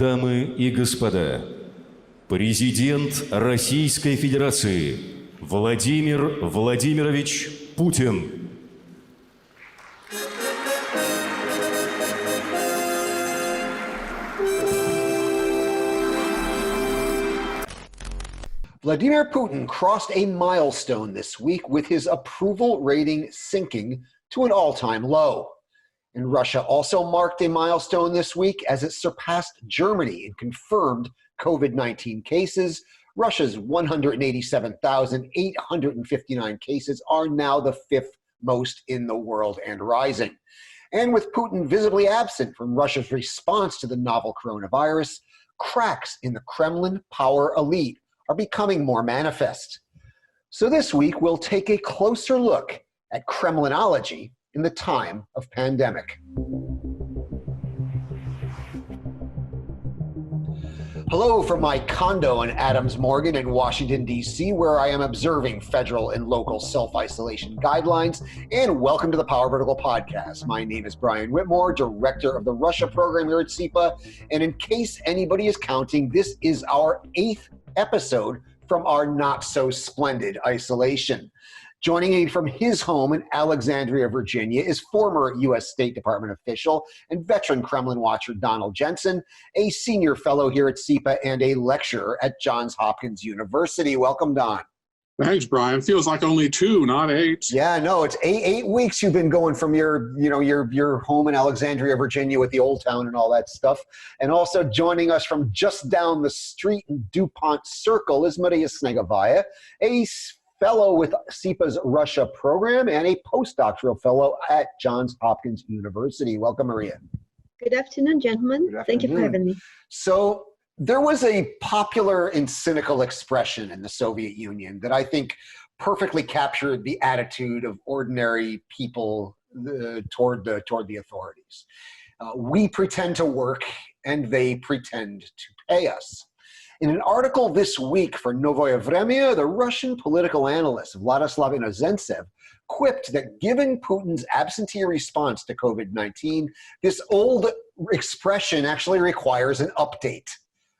Дамы и господа, президент Российской Федерации Владимир Владимирович Путин. Vladimir Putin crossed a milestone this week with his approval rating sinking to an all-time low. And Russia also marked a milestone this week as it surpassed Germany in confirmed COVID-19 cases. Russia's 187,859 cases are now the fifth most in the world and rising. And with Putin visibly absent from Russia's response to the novel coronavirus, cracks in the Kremlin power elite are becoming more manifest. So this week, we'll take a closer look at Kremlinology in the time of pandemic. Hello from my condo in Adams Morgan in Washington, D.C., where I am observing federal and local self-isolation guidelines, and welcome to the Power Vertical Podcast. My name is Brian Whitmore, Director of the Russia program here at CEPA, and in case anybody is counting, this is our 8th episode from our not-so-splendid isolation. Joining me from his home in Alexandria, Virginia, is former U.S. State Department official and veteran Kremlin watcher Donald Jensen, a senior fellow here at CEPA and a lecturer at Johns Hopkins University. Welcome, Don. Thanks, Brian. Feels like only 2, not 8. Yeah, no, it's eight weeks you've been going from your home in Alexandria, Virginia with the Old Town and all that stuff. And also joining us from just down the street in DuPont Circle is Maria Snegovaya, a fellow with CEPA's Russia program and a postdoctoral fellow at Johns Hopkins University. Welcome, Maria. Good afternoon, gentlemen. Good afternoon. Thank you for having me. So there was a popular and cynical expression in the Soviet Union that I think perfectly captured the attitude of ordinary people toward the authorities. We pretend to work and they pretend to pay us. In an article this week for Novoye Vremya, the Russian political analyst Vladislav Inozentsev quipped that given Putin's absentee response to COVID-19, this old expression actually requires an update.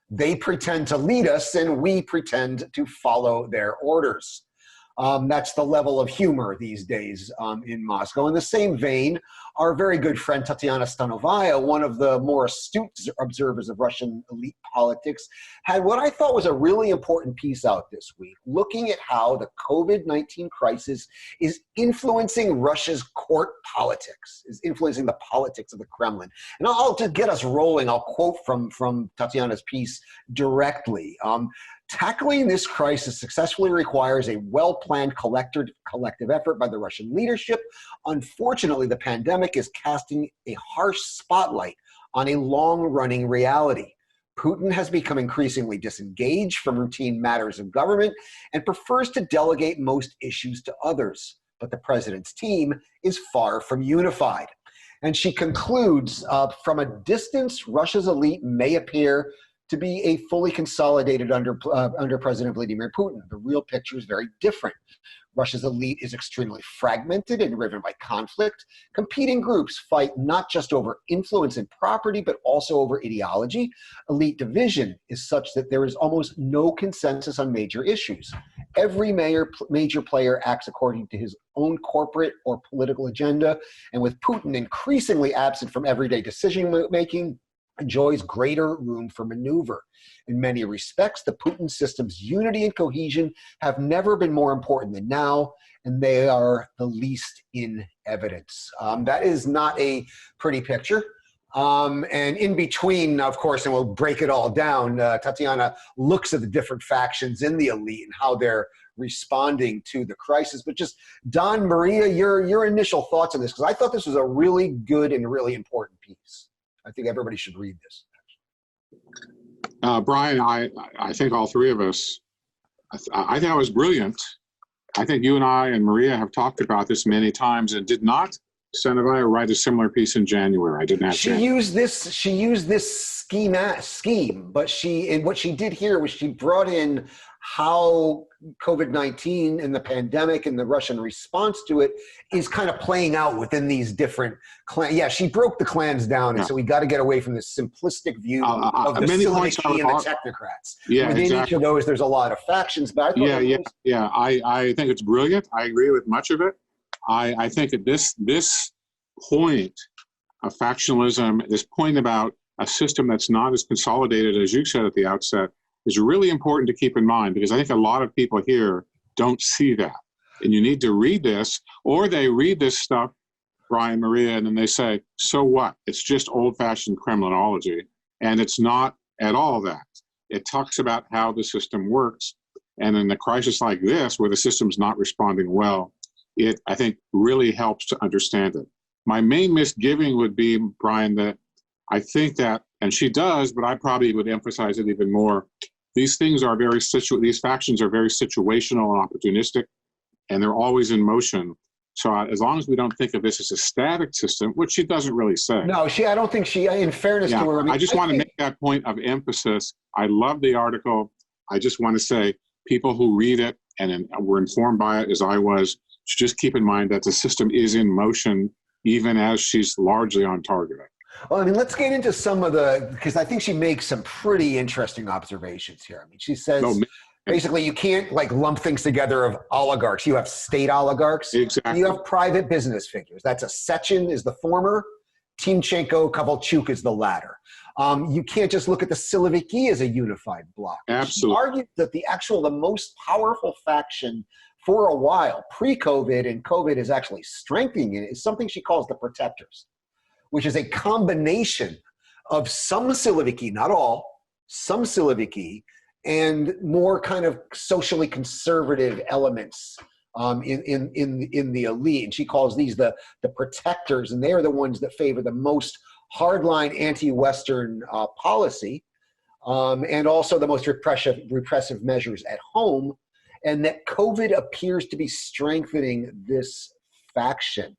They pretend to lead us and we pretend to follow their orders. That's the level of humor these days in Moscow. In the same vein, our very good friend Tatyana Stanovaya, one of the more astute observers of Russian elite politics, had what I thought was a really important piece out this week, looking at how the COVID-19 crisis is influencing Russia's court politics, is influencing the politics of the Kremlin. And I'll just get us rolling. I'll quote from Tatyana's piece directly. Tackling this crisis successfully requires a well-planned collective effort by the Russian leadership. Unfortunately, the pandemic is casting a harsh spotlight on a long-running reality. Putin has become increasingly disengaged from routine matters of government and prefers to delegate most issues to others. But the president's team is far from unified. And she concludes, from a distance, Russia's elite may appear to be a fully consolidated under President Vladimir Putin. The real picture is very different. Russia's elite is extremely fragmented and driven by conflict. Competing groups fight not just over influence and property, but also over ideology. Elite division is such that there is almost no consensus on major issues. Every major player acts according to his own corporate or political agenda, and with Putin increasingly absent from everyday decision-making, enjoys greater room for maneuver. In many respects, the Putin system's unity and cohesion have never been more important than now, and they are the least in evidence. That is not a pretty picture. And in between, of course, and we'll break it all down, Tatyana looks at the different factions in the elite and how they're responding to the crisis. But just, Don, Maria, your initial thoughts on this, because I thought this was a really good and really important piece. I think everybody should read this. Brian, I think all three of us, I think it was brilliant. I think you and I and Maria have talked about this many times and did not Snegovaya write a similar piece in January? I didn't have She used this scheme, but what she did here was she brought in how COVID-19 and the pandemic and the Russian response to it is kind of playing out within these different clans. Yeah, she broke the clans down, and so we got to get away from this simplistic view of the Siliviki and the Technocrats. Yeah, within exactly. each of those, there's a lot of factions. But I thought I think it's brilliant. I agree with much of it. I think at this point of factionalism, this point about a system that's not as consolidated as you said at the outset, is really important to keep in mind, because I think a lot of people here don't see that. And you need to read this, or they read this stuff, Brian, Maria, and then they say, so what? It's just old-fashioned Kremlinology. And it's not at all that. It talks about how the system works. And in a crisis like this, where the system's not responding well, it, I think, really helps to understand it. My main misgiving would be, Brian, that I think that, and she does, but I probably would emphasize it even more, these things are these factions are very situational and opportunistic, and they're always in motion. So as long as we don't think of this as a static system, which she doesn't really say. No, I don't think she, in fairness to her. I just want to make that point of emphasis. I love the article. I just want to say people who read it and were informed by it, as I was, should just keep in mind that the system is in motion, even as she's largely on target. Well, I mean, let's get into some of because I think she makes some pretty interesting observations here. I mean, she says basically you can't like lump things together of oligarchs. You have state oligarchs. Exactly. You have private business figures. That's a Sechin is the former, Timchenko, Kovalchuk is the latter. You can't just look at the Siliviki as a unified bloc. Absolutely. She argued that the most powerful faction for a while, pre-COVID and COVID is actually strengthening it, is something she calls the protectors, which is a combination of some Siliviki, not all, some Siliviki, and more kind of socially conservative elements in the elite. And she calls these the protectors, and they are the ones that favor the most hardline anti-Western policy, and also the most repressive measures at home, and that COVID appears to be strengthening this faction.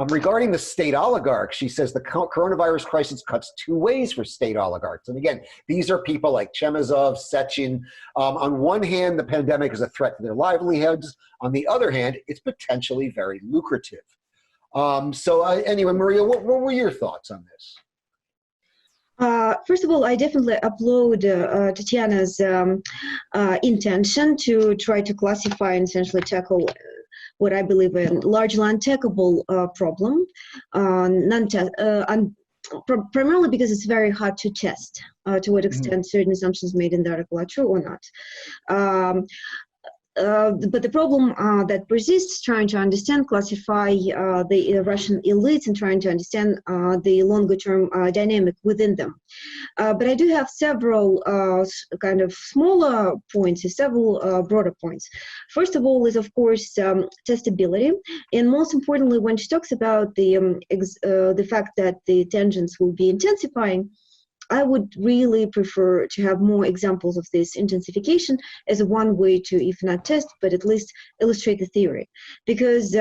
Regarding the state oligarchs, she says the coronavirus crisis cuts two ways for state oligarchs. And again, these are people like Chemezov, Sechin. On one hand, the pandemic is a threat to their livelihoods. On the other hand, it's potentially very lucrative. Anyway, Maria, what were your thoughts on this? First of all, I definitely applaud Tatiana's intention to try to classify and essentially tackle what I believe in largely untackable problem, primarily because it's very hard to test to what extent certain assumptions made in the article are true or not. But the problem that persists, trying to understand, classify the Russian elites and trying to understand the longer-term dynamic within them. But I do have several kind of smaller points, several broader points. First of all is, of course, testability. And most importantly, when she talks about the fact that the tensions will be intensifying, I would really prefer to have more examples of this intensification as one way to, if not test, but at least illustrate the theory. Because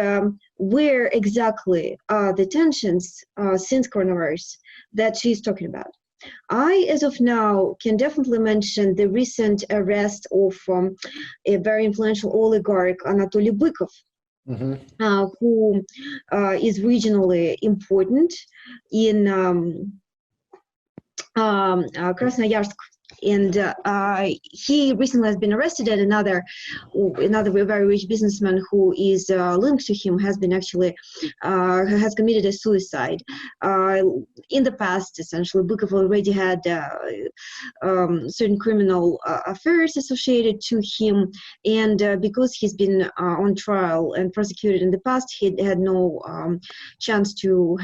where exactly are the tensions since coronavirus that she's talking about? I, as of now, can definitely mention the recent arrest of a very influential oligarch, Anatoly Bykov, who is regionally important in Krasnoyarsk, and he recently has been arrested, and another very rich businessman who is linked to him has been actually has committed a suicide. In the past, essentially, Bykov already had certain criminal affairs associated to him, and because he's been on trial and prosecuted in the past, he had no chance to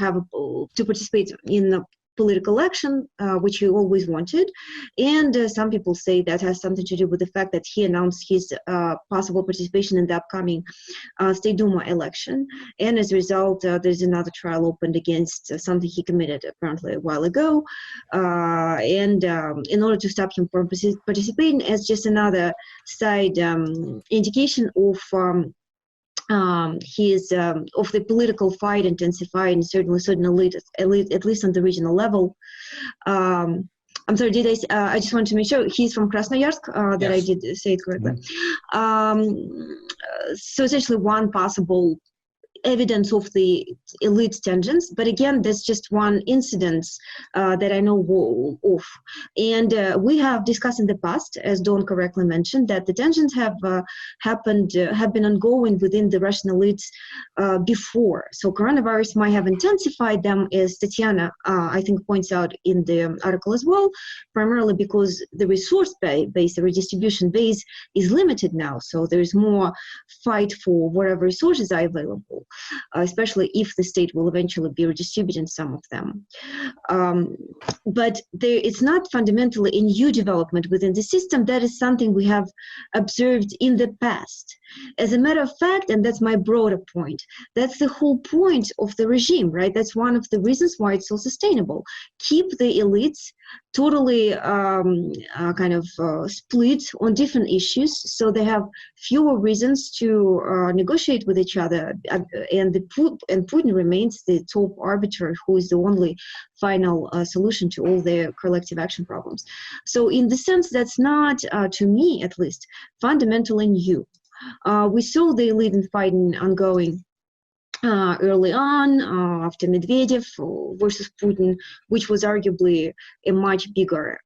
participate in political action, which he always wanted. And some people say that has something to do with the fact that he announced his possible participation in the upcoming State Duma election. And as a result, there's another trial opened against something he committed apparently a while ago. And in order to stop him from participating, as just another side indication of of the political fight intensified in certain elite, at least on the regional level. I'm sorry, I just want to make sure he's from Krasnoyarsk, that Yes. I did say it correctly. So essentially one possible evidence of the elite tensions, but again, that's just one incident that I know of. And we have discussed in the past, as Dawn correctly mentioned, that the tensions have been ongoing within the Russian elites before. So coronavirus might have intensified them, as Tatiana, I think, points out in the article as well, primarily because the resource base, the redistribution base, is limited now. So there's more fight for whatever resources are available. Especially if the state will eventually be redistributing some of them. But it's not fundamentally a new development within the system. That is something we have observed in the past. As a matter of fact, and that's my broader point, that's the whole point of the regime, right? That's one of the reasons why it's so sustainable. Keep the elites totally split on different issues, so they have fewer reasons to negotiate with each other, and Putin remains the top arbiter, who is the only final solution to all their collective action problems. So in the sense, that's not, to me at least, fundamentally new. We saw the elite fighting ongoing early on, after Medvedev versus Putin, which was arguably a much bigger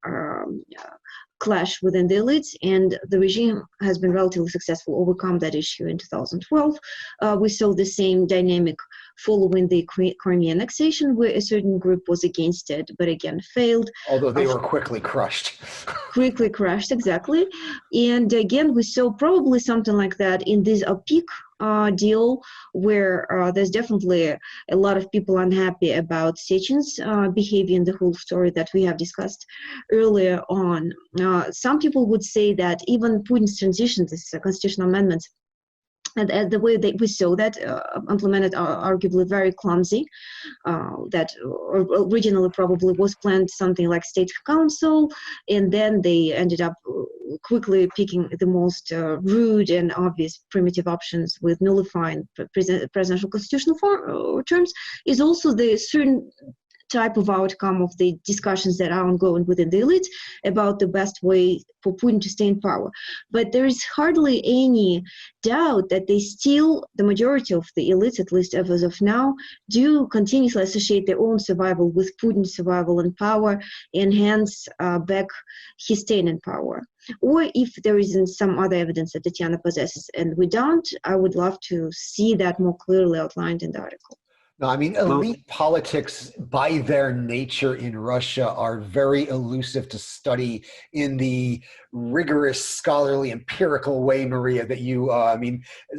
clash within the elites, and the regime has been relatively successful overcome that issue in 2012. We saw the same dynamic following the Crimea annexation, where a certain group was against it, but again failed. Although they were quickly crushed. Quickly crashed, exactly. And again, we saw probably something like that in this OPEC deal, where there's definitely a lot of people unhappy about Sechen's behavior in the whole story that we have discussed earlier on. Some people would say that even Putin's transition, this constitutional amendments, and the way that we saw that implemented are arguably very clumsy, that originally probably was planned something like state council, and then they ended up quickly picking the most rude and obvious primitive options with nullifying presidential constitutional terms, is also the certain type of outcome of the discussions that are ongoing within the elites about the best way for Putin to stay in power. But there is hardly any doubt that they still, the majority of the elites, at least as of now, do continuously associate their own survival with Putin's survival and power, and hence back his staying in power. Or if there isn't some other evidence that Tatiana possesses and we don't, I would love to see that more clearly outlined in the article. No, I mean, elite politics by their nature in Russia are very elusive to study in the rigorous, scholarly, empirical way, Maria, that you,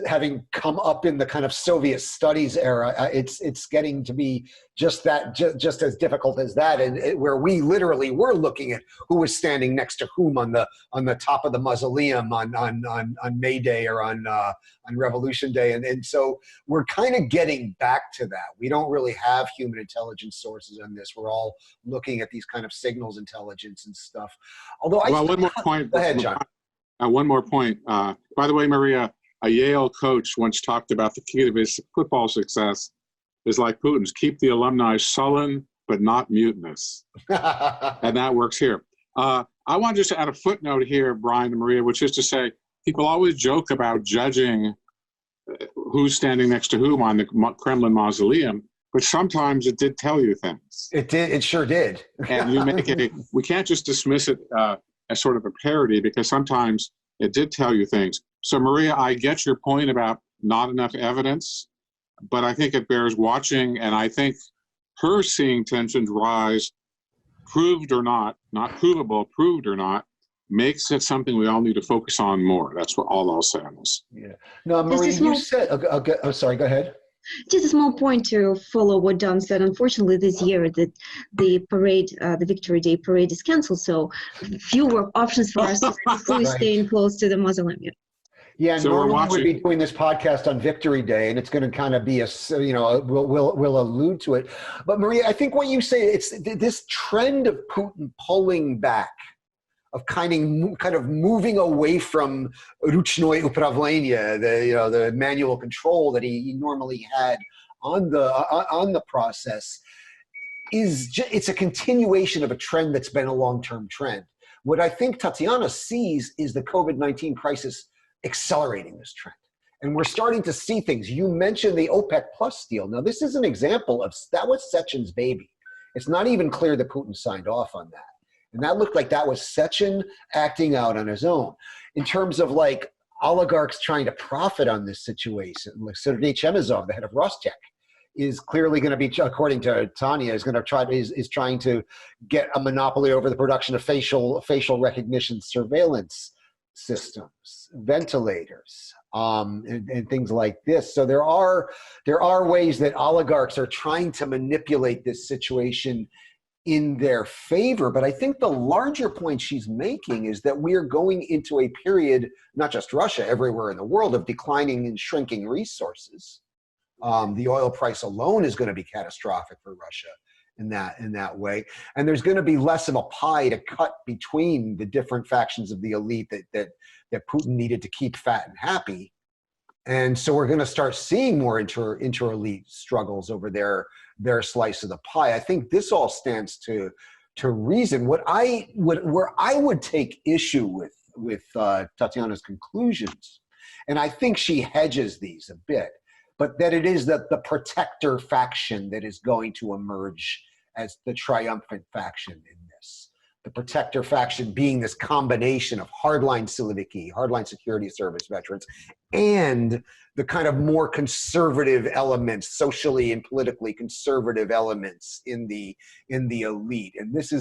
having come up in the kind of Soviet studies era, it's getting to be just as difficult as that, and where we literally were looking at who was standing next to whom on the top of the mausoleum on May Day or on Revolution Day, and so we're kind of getting back to that. We don't really have human intelligence sources on this. We're all looking at these kind of signals intelligence and stuff. Although one more point. Go ahead, John. One more point. By the way, Maria, a Yale coach once talked about the key to his football success is like Putin's: keep the alumni sullen but not mutinous. And that works here. I want to just add a footnote here, Brian and Maria, which is to say, people always joke about judging who's standing next to whom on the Kremlin mausoleum, but sometimes it did tell you things. It did. It sure did. And you make it, we can't just dismiss it as sort of a parody, because sometimes it did tell you things. So Maria, I get your point about not enough evidence, but I think it bears watching, and I think her seeing tensions rise, proved or not provable, proved or not, makes it something we all need to focus on more. That's what all I'll say on this. Yeah. No, Maria, you said, oh, sorry, go ahead. Just a small point to follow what Don said. Unfortunately, this year the parade, the Victory Day parade is canceled, so fewer options for us to fully staying close to the mausoleum. Yeah, so normally we'd be doing this podcast on Victory Day, and it's going to kind of be we'll allude to it. But Maria, I think what you say, it's this trend of Putin pulling back kind of moving away from ruchnoye upravlение, the manual control that he normally had on the process, it's a continuation of a trend that's been a long-term trend. What I think Tatiana sees is the COVID-19 crisis accelerating this trend. And we're starting to see things. You mentioned the OPEC Plus deal. Now, this is an example of, that was Sechen's baby. It's not even clear that Putin signed off on that. And that looked like that was Sechin acting out on his own. In terms of like oligarchs trying to profit on this situation, like Sergei Chemezov, the head of Rostec, is clearly going to be, according to Tanya, is trying to get a monopoly over the production of facial recognition surveillance systems, ventilators, and things like this. So there are ways that oligarchs are trying to manipulate this situation in their favor. But I think the larger point she's making is that we are going into a period, not just Russia, everywhere in the world, of declining and shrinking resources. The oil price alone is going to be catastrophic for Russia in that way. And there's going to be less of a pie to cut between the different factions of the elite that Putin needed to keep fat and happy. And so we're going to start seeing more inter-elite struggles over their slice of the pie. I think this all stands to reason. Where I would take issue with Tatiana's conclusions, and I think she hedges these a bit, but that it is that the protector faction that is going to emerge as the triumphant faction in this. The protector faction being this combination of hardline Siloviki, hardline security service veterans, and the kind of more conservative elements, socially and politically conservative elements in the elite. And these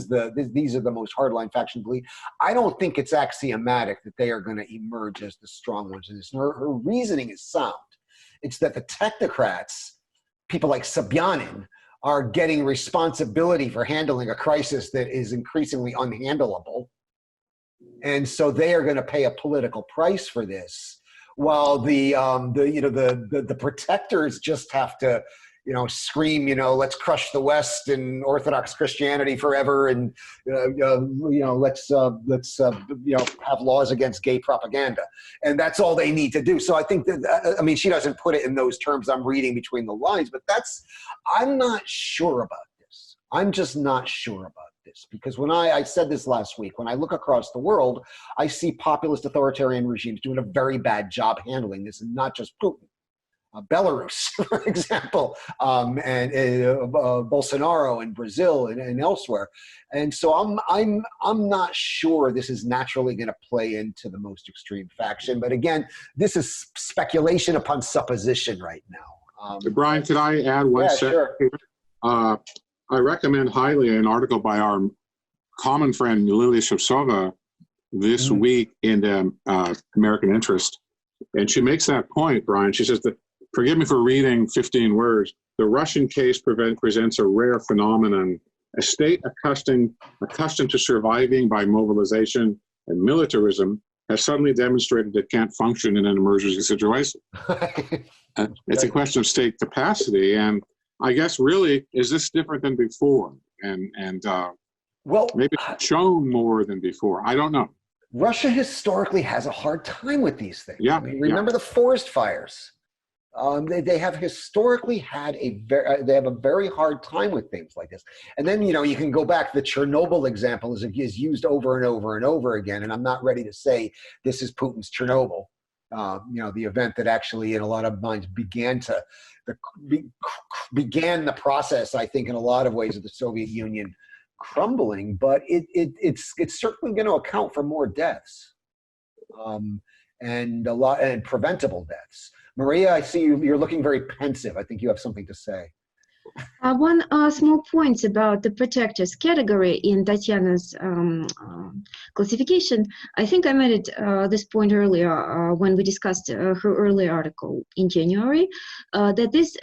are the most hardline faction elite. I don't think it's axiomatic that they are going to emerge as the strong ones in this. Her reasoning is sound. It's that the technocrats, people like Sobyanin, are getting responsibility for handling a crisis that is increasingly unhandleable. And so they are going to pay a political price for this, while the protectors just have to, scream, let's crush the West and Orthodox Christianity forever, and let's have laws against gay propaganda, and that's all they need to do. So I think that, she doesn't put it in those terms. I'm reading between the lines, but I'm not sure about this. I'm just not sure about this, because when I said this last week, when I look across the world, I see populist authoritarian regimes doing a very bad job handling this, and not just Putin. Belarus, for example, and Bolsonaro in Brazil and elsewhere, and so I'm not sure this is naturally going to play into the most extreme faction. But again, this is speculation upon supposition right now. Brian, could I add one second? Sure. I recommend highly an article by our common friend Lilia Shevtsova this week in the American Interest, and she makes that point, Brian. She says that, forgive me for reading 15 words, the Russian case presents a rare phenomenon. A state accustomed to surviving by mobilization and militarism has suddenly demonstrated it can't function in an emergency situation. It's a question of state capacity. And I guess really, is this different than before? And well, maybe it's shown more than before. I don't know. Russia historically has a hard time with these things. Yeah, remember the forest fires. They have historically had they have a very hard time with things like this. And then, you can go back. The Chernobyl example is used over and over and over again. And I'm not ready to say this is Putin's Chernobyl. The event that actually, in a lot of minds, began the process, I think, in a lot of ways, of the Soviet Union crumbling. But it's certainly going to account for more deaths, and preventable deaths. Maria, I see you're looking very pensive. I think you have something to say. One small point about the protectors category in Tatiana's classification. I think I made this point earlier when we discussed her earlier article in January, that these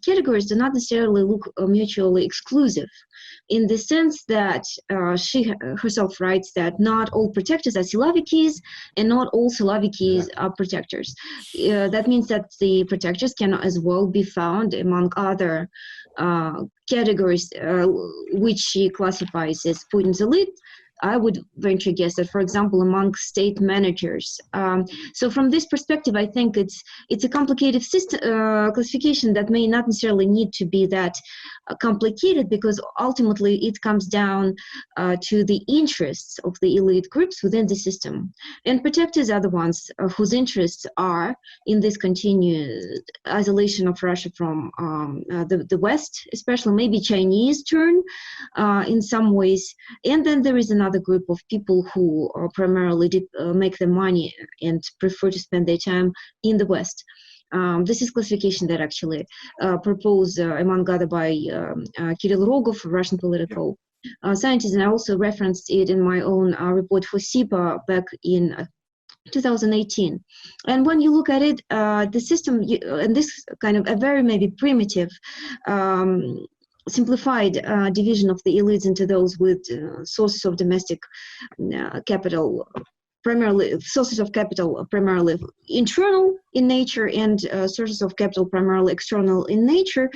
categories do not necessarily look mutually exclusive, in the sense that she herself writes that not all protectors are Silovikis and not all Silovikis are protectors. That means that the protectors can as well be found among other categories which she classifies as Putins Elite, I would venture guess that, for example, among state managers. So from this perspective, I think it's a complicated system, classification that may not necessarily need to be that complicated, because ultimately it comes down to the interests of the elite groups within the system. And protectors are the ones whose interests are in this continued isolation of Russia from the West, especially maybe Chinese turn in some ways. And then there is another group of people who primarily make their money and prefer to spend their time in the West. This is classification that actually proposed, among other, by Kirill Rogov, a Russian political scientist, and I also referenced it in my own report for SIPA back in 2018. And when you look at it, the system, and this kind of a very maybe primitive, simplified division of the elites into those with sources of domestic capital, primarily sources of capital primarily internal in nature, and sources of capital primarily external in nature,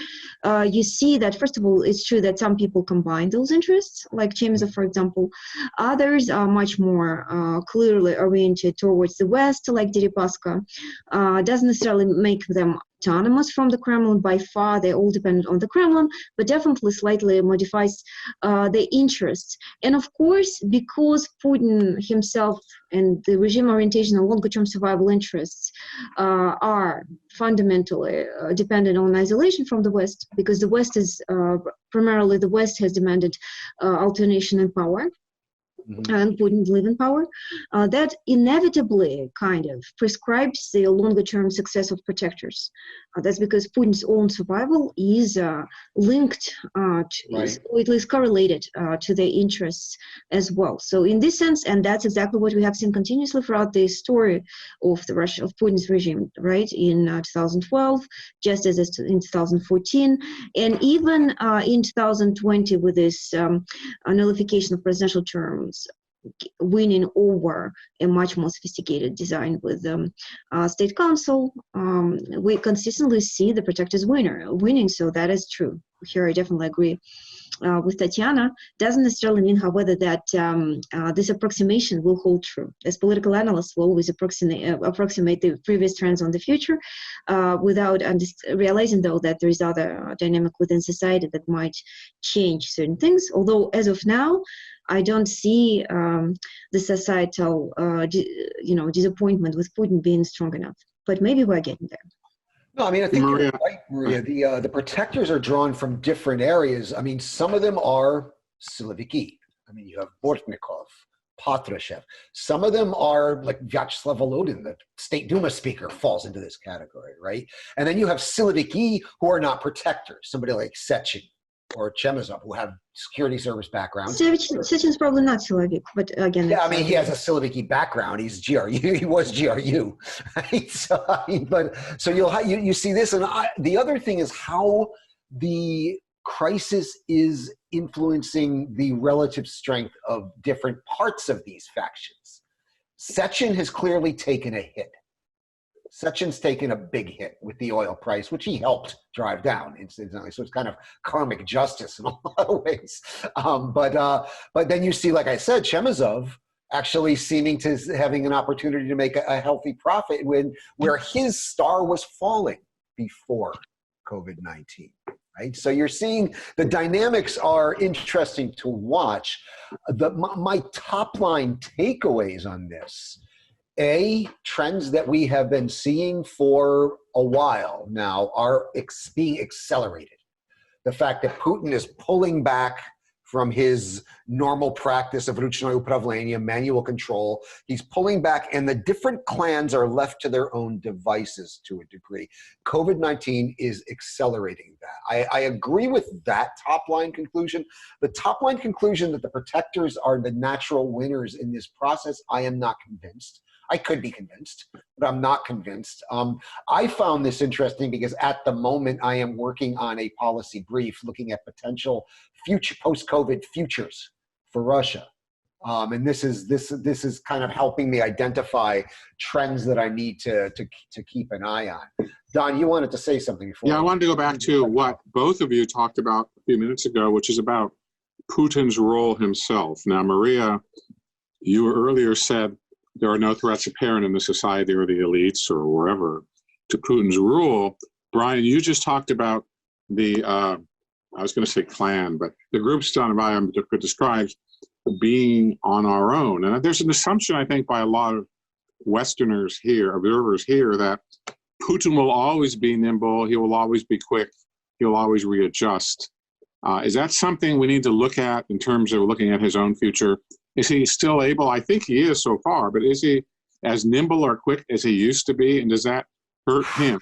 you see that, first of all, it's true that some people combine those interests, like Chemezov, for example. Others are much more clearly oriented towards the West, like Deripaska. Doesn't necessarily make them autonomous from the Kremlin. By far, they're all dependent on the Kremlin, but definitely slightly modifies their interests. And of course, because Putin himself and the regime orientation and longer-term survival interests are fundamentally dependent on isolation from the West, because the West is primarily the West has demanded alternation in power. And Putin live in power, that inevitably kind of prescribes the longer-term success of protectors. That's because Putin's own survival is linked, it is correlated to their interests as well. So in this sense, and that's exactly what we have seen continuously throughout the story of the of Putin's regime, right? In 2012, just as in 2014, and even in 2020 with this nullification of presidential terms, winning over a much more sophisticated design with state council, we consistently see the protectors winning. So that is true. Here I definitely agree with Tatiana. Doesn't necessarily mean, however, that this approximation will hold true. As political analysts will always approximate the previous trends on the future without realizing, though, that there is other dynamic within society that might change certain things. Although as of now, I don't see the societal, disappointment with Putin being strong enough. But maybe we're getting there. No, I mean, I think you're right, Maria. The protectors are drawn from different areas. I mean, some of them are Siloviki. I mean, you have Bortnikov, Patrushev. Some of them are like Vyacheslav Volodin, the State Duma speaker, falls into this category, right? And then you have Siloviki who are not protectors, somebody like Sechin or Chemezov, who have security service backgrounds. Sechin's probably not Silovik, but again, yeah, I mean, he has a Siloviki background. He's GRU. He was GRU, right? So, I mean, so you see this, and the other thing is how the crisis is influencing the relative strength of different parts of these factions. Sechin has clearly taken a hit. Sechin's taken a big hit with the oil price, which he helped drive down incidentally. So it's kind of karmic justice in a lot of ways. But then you see, like I said, Chemezov actually seeming to having an opportunity to make a healthy profit where his star was falling before COVID-19. Right? So you're seeing the dynamics are interesting to watch. My top line takeaways on this: trends that we have been seeing for a while now are being accelerated. The fact that Putin is pulling back from his normal practice of Ruchnoye Upravlenie, manual control. He's pulling back, and the different clans are left to their own devices to a degree. COVID-19 is accelerating that. I agree with that top-line conclusion. The top-line conclusion that the protectors are the natural winners in this process, I am not convinced. I could be convinced, but I'm not convinced. I found this interesting because at the moment I am working on a policy brief looking at potential future post-COVID futures for Russia. And this is kind of helping me identify trends that I need to keep an eye on. Don, you wanted to say something before. Yeah, I wanted to go back to what both of you talked about a few minutes ago, which is about Putin's role himself. Now, Maria, you earlier said there are no threats apparent in the society or the elites or wherever to Putin's rule. Brian, you just talked about the, I was going to say clan, but the group Snegovaya describes being on our own. And there's an assumption, I think, by a lot of Westerners here, observers here, that Putin will always be nimble, he will always be quick, he'll always readjust. Is that something we need to look at in terms of looking at his own future? Is he still able? I think he is so far, but is he as nimble or quick as he used to be? And does that hurt him?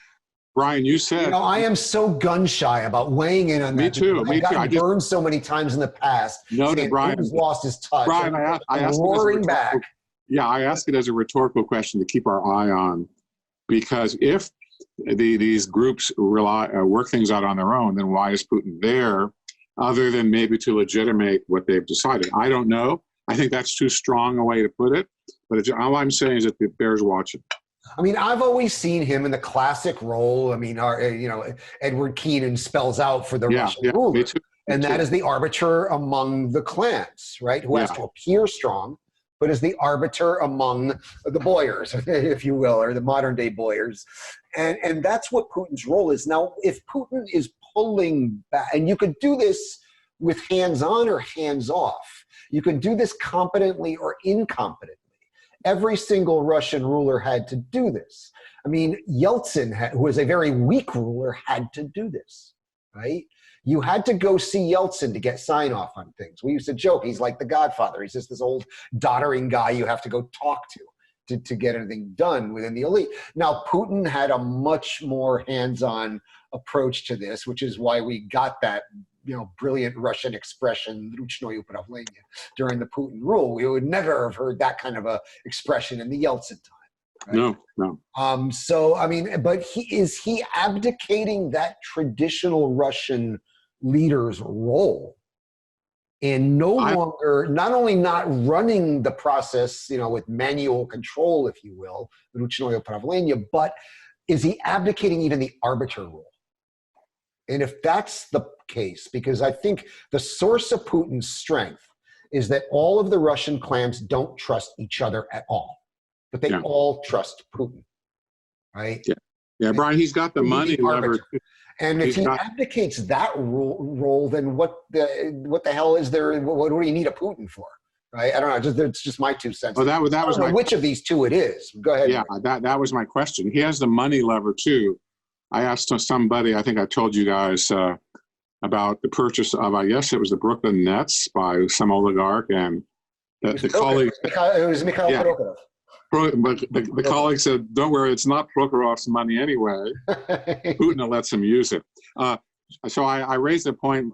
Brian, you said... You know, I am so gun shy about weighing in on that. Me too. I've gotten burned so many times in the past. No, Brian. He's lost his touch. Brian, I asked roaring back. Yeah, I ask it as a rhetorical question to keep our eye on, because if these groups work things out on their own, then why is Putin there, other than maybe to legitimate what they've decided? I don't know. I think that's too strong a way to put it, but all I'm saying is that it bears watching. I mean, I've always seen him in the classic role. I mean, Edward Kennan spells out for the Russian ruler, me too. And that is the arbiter among the clans, right? Who has to appear strong, but is the arbiter among the boyars, if you will, or the modern day boyars. And that's what Putin's role is. Now, if Putin is pulling back, and you could do this with hands on or hands off, you can do this competently or incompetently. Every single Russian ruler had to do this. I mean, Yeltsin, who was a very weak ruler, had to do this, right? You had to go see Yeltsin to get sign off on things. We used to joke, he's like the Godfather. He's just this old doddering guy you have to go talk to get anything done within the elite. Now, Putin had a much more hands-on approach to this, which is why we got that brilliant Russian expression, Ruchnoye Upravlenie, during the Putin rule. We would never have heard that kind of a expression in the Yeltsin time. Right? No. So, I mean, but is he abdicating that traditional Russian leader's role and longer, not only not running the process, with manual control, if you will, Ruchnoye Upravlenie, but is he abdicating even the arbiter role? And if that's the case, because I think the source of Putin's strength is that all of the Russian clans don't trust each other at all, but they all trust Putin, right? Yeah, Brian, he's got the money lever. And if he abdicates that role, then what the hell is there? What do you need a Putin for? Right? I don't know. It's just my 2 cents. Well, that was which of these two it is. Go ahead. Yeah, that was my question. He has the money lever too. I asked somebody, I think I told you guys about the purchase of, I guess it was the Brooklyn Nets by some oligarch, and the colleague. It was Mikhail Prokhorov. But the colleague said, "Don't worry, it's not Prokhorov's money anyway. Putin lets him use it." So I raised the point,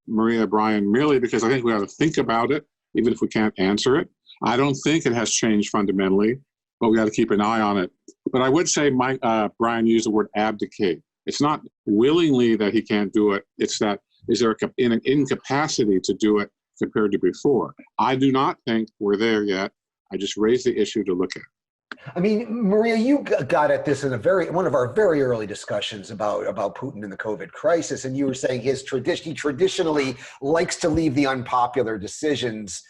Maria, Brian, merely because I think we have to think about it, even if we can't answer it. I don't think it has changed fundamentally, but we got to keep an eye on it. But I would say, Brian used the word abdicate. It's not willingly that he can't do it. It's that is there an incapacity to do it compared to before. I do not think we're there yet. I just raised the issue to look at. I mean, Maria, you got at this in one of our very early discussions about Putin and the COVID crisis, and you were saying he traditionally likes to leave the unpopular decisions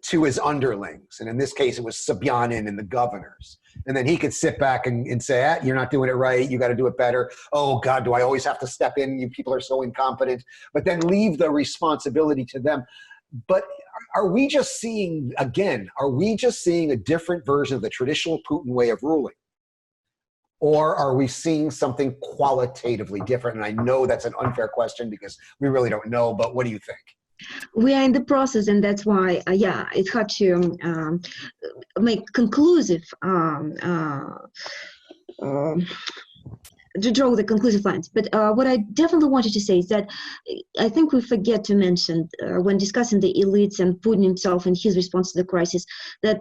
to his underlings, and in this case, it was Sobyanin and the governors. And then he could sit back and say, you're not doing it right, you got to do it better. Oh, God, do I always have to step in? You people are so incompetent. But then leave the responsibility to them. But are we just seeing a different version of the traditional Putin way of ruling? Or are we seeing something qualitatively different? And I know that's an unfair question because we really don't know, but what do you think? We are in the process, and that's why, it's hard to make conclusive, to draw the conclusive lines. But what I definitely wanted to say is that I think we forget to mention when discussing the elites and Putin himself and his response to the crisis, that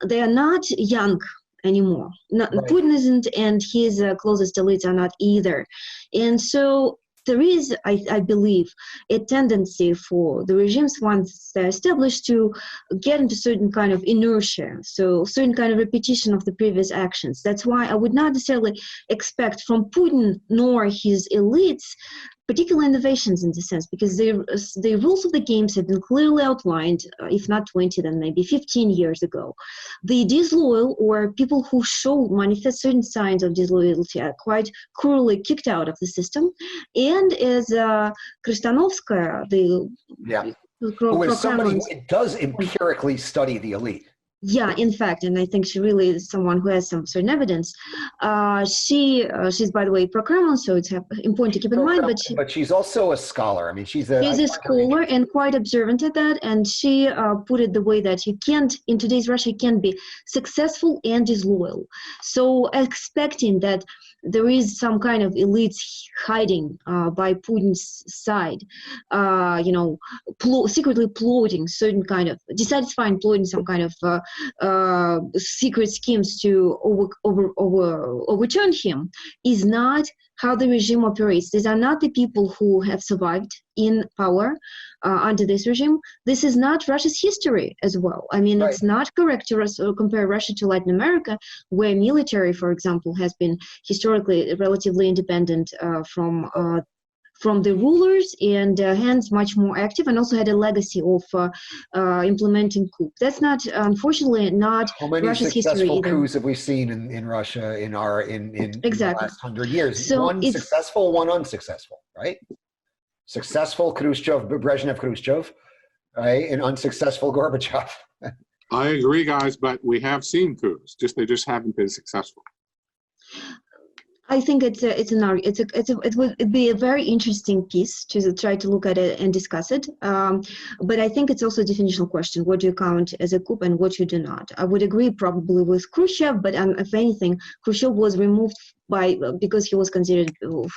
they are not young anymore. Right. Putin isn't, and his closest elites are not either. And so there is, I believe, a tendency for the regimes once they're established to get into certain kind of inertia, so certain kind of repetition of the previous actions. That's why I would not necessarily expect from Putin nor his elites particular innovations in the sense, because the rules of the games have been clearly outlined, if not 20, then maybe 15 years ago. The disloyal or people who manifest certain signs of disloyalty are quite cruelly kicked out of the system. And as Kristanovskaya, who is somebody who does empirically study the elite. Yeah, in fact, and I think she really is someone who has some certain evidence. She's, by the way, pro-Kremlin, so it's important to keep in mind. But she's also a scholar. I mean, she's a scholar and quite observant at that. And she put it the way that you can't, in today's Russia, you can be successful and disloyal. So expecting that there is some kind of elites hiding by Putin's side, secretly plotting certain kind of, dissatisfying plotting some kind of secret schemes to overturn him is not how the regime operates. These are not the people who have survived in power under this regime. This is not Russia's history as well. I mean, It's not correct to compare Russia to Latin America, where military, for example, has been historically relatively independent from the rulers and hence much more active, and also had a legacy of implementing coup. That's not, unfortunately, not Russia's history. How many successful either. coups have we seen in Russia in the last 100 years? So one successful, one unsuccessful, right? Successful Brezhnev Khrushchev, right? And unsuccessful Gorbachev. I agree, guys, but we have seen coups. They just haven't been successful. I think it would be a very interesting piece to try to look at it and discuss it. But I think it's also a definitional question. What do you count as a coup and what you do not? I would agree probably with Khrushchev, but if anything, Khrushchev was removed because he was considered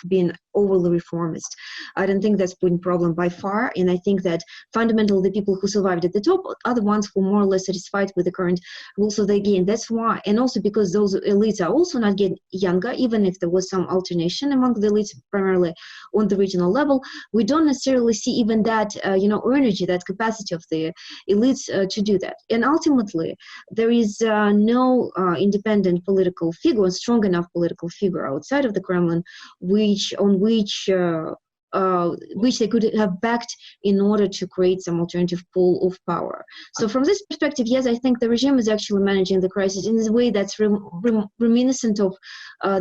being overly reformist. I don't think that's Putin's problem by far, and I think that fundamentally the people who survived at the top are the ones who are more or less satisfied with the current rules of the game. That's why, and also because those elites are also not getting younger, even if there was some alternation among the elites, primarily on the regional level, we don't necessarily see even that energy, that capacity of the elites to do that. And ultimately, there is no independent political figure, strong enough political figure outside of the Kremlin, which they could have backed in order to create some alternative pool of power. So from this perspective, yes, I think the regime is actually managing the crisis in a way that's reminiscent of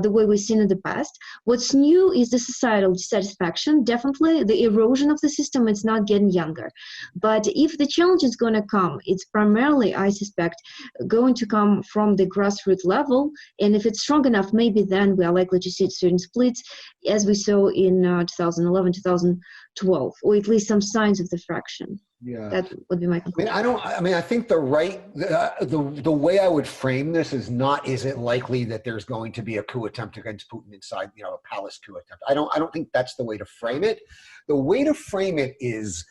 the way we've seen in the past. What's new is the societal dissatisfaction. Definitely the erosion of the system, it's not getting younger. But if the challenge is going to come, it's primarily, I suspect, going to come from the grassroots level. And if it's strong enough, maybe then we are likely to see certain splits, as we saw in 2011, 2012, or at least some signs of the fraction. Yeah, that would be my conclusion. I think the way I would frame this is not, is it likely that there's going to be a coup attempt against Putin inside, a palace coup attempt? I don't think that's the way to frame it. The way to frame it is,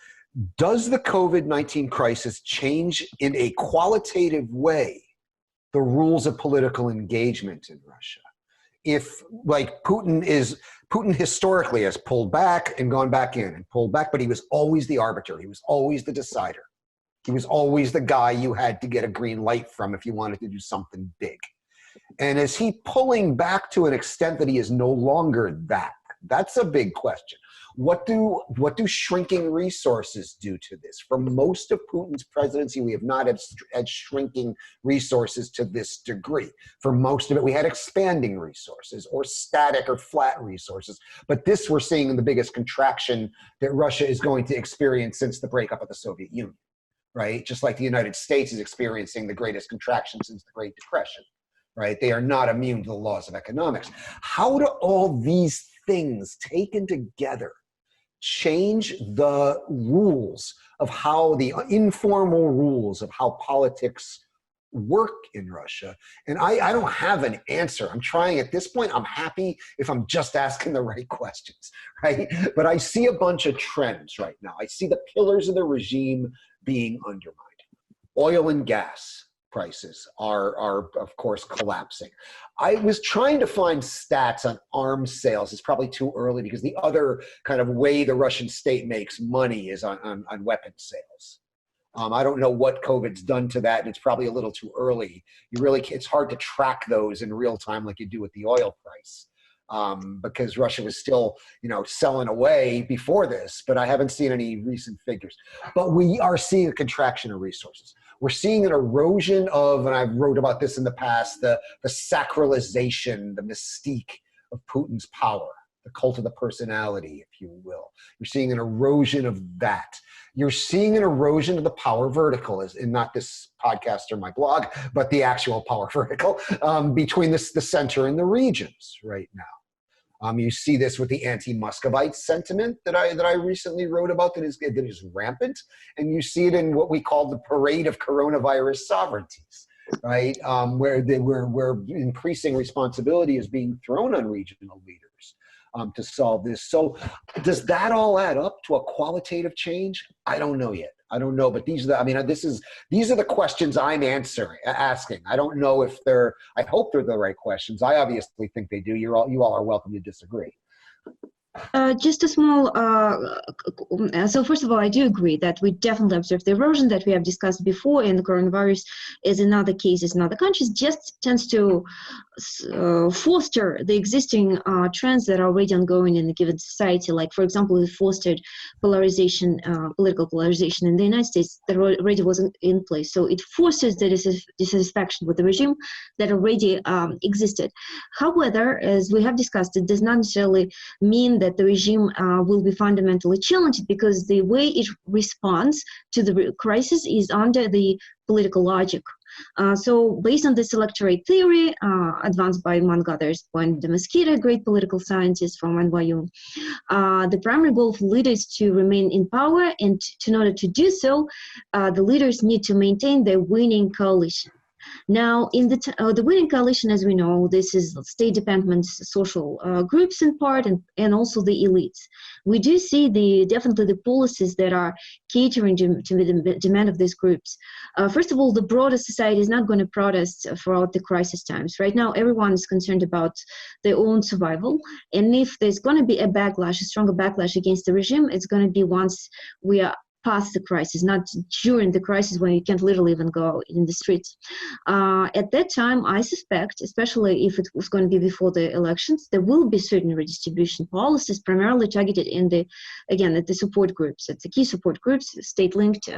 does the COVID-19 crisis change in a qualitative way the rules of political engagement in Russia? If, like, Putin historically has pulled back and gone back in and pulled back, but he was always the arbiter. He was always the decider. He was always the guy you had to get a green light from if you wanted to do something big. And is he pulling back to an extent that he is no longer that? That's a big question. What do shrinking resources do to this? For most of Putin's presidency, we have not had shrinking resources to this degree. For most of it, we had expanding resources or static or flat resources. But this we're seeing in the biggest contraction that Russia is going to experience since the breakup of the Soviet Union, right? Just like the United States is experiencing the greatest contraction since the Great Depression, right? They are not immune to the laws of economics. How do all these things taken together change the rules of how, the informal rules of how politics work in Russia? And I don't have an answer. I'm trying at this point. I'm happy if I'm just asking the right questions, right? But I see a bunch of trends right now. I see the pillars of the regime being undermined. Oil and gas prices are of course collapsing. I was trying to find stats on arms sales. It's probably too early because the other kind of way the Russian state makes money is on weapons sales. I don't know what COVID's done to that, and it's probably a little too early. It's hard to track those in real time like you do with the oil price. because Russia was still, selling away before this, but I haven't seen any recent figures. But we are seeing a contraction of resources. We're seeing an erosion of, and I've wrote about this in the past, the sacralization, the mystique of Putin's power, the cult of the personality, if you will. You're seeing an erosion of that. You're seeing an erosion of the power vertical, and not this podcast or my blog, but the actual power vertical between the center and the regions right now. You see this with the anti-Muscovite sentiment that I recently wrote about that is rampant, and you see it in what we call the parade of coronavirus sovereignties, right? Where increasing responsibility is being thrown on regional leaders to solve this. So does that all add up to a qualitative change? I don't know yet. I don't know, but these are the questions I'm asking. I don't know if I hope they're the right questions. I obviously think they do. You all are welcome to disagree. Just a small, so first of all, I do agree that we definitely observe the erosion that we have discussed before, and the coronavirus is in other cases in other countries, just tends to foster the existing trends that are already ongoing in a given society. Like, for example, it fostered polarization, political polarization in the United States that already wasn't in place. So it fosters the dissatisfaction with the regime that already existed. However, as we have discussed, it does not necessarily mean that the regime will be fundamentally challenged, because the way it responds to the crisis is under the political logic. So based on this electorate theory, advanced by, among others, Juan de Mesquita, a great political scientist from NYU, the primary goal of leaders is to remain in power, and in order to do so, the leaders need to maintain their winning coalition. Now, in the winning coalition, as we know, this is state-dependent social groups in part, and also the elites. We do see definitely the policies that are catering to the demand of these groups. First of all, the broader society is not going to protest throughout the crisis times. Right now, everyone is concerned about their own survival, and if there's going to be a stronger backlash against the regime, it's going to be once we are past the crisis, not during the crisis when you can't literally even go in the streets. At that time, I suspect, especially if it was going to be before the elections, there will be certain redistribution policies primarily targeted at the support groups, at the key support groups, state-linked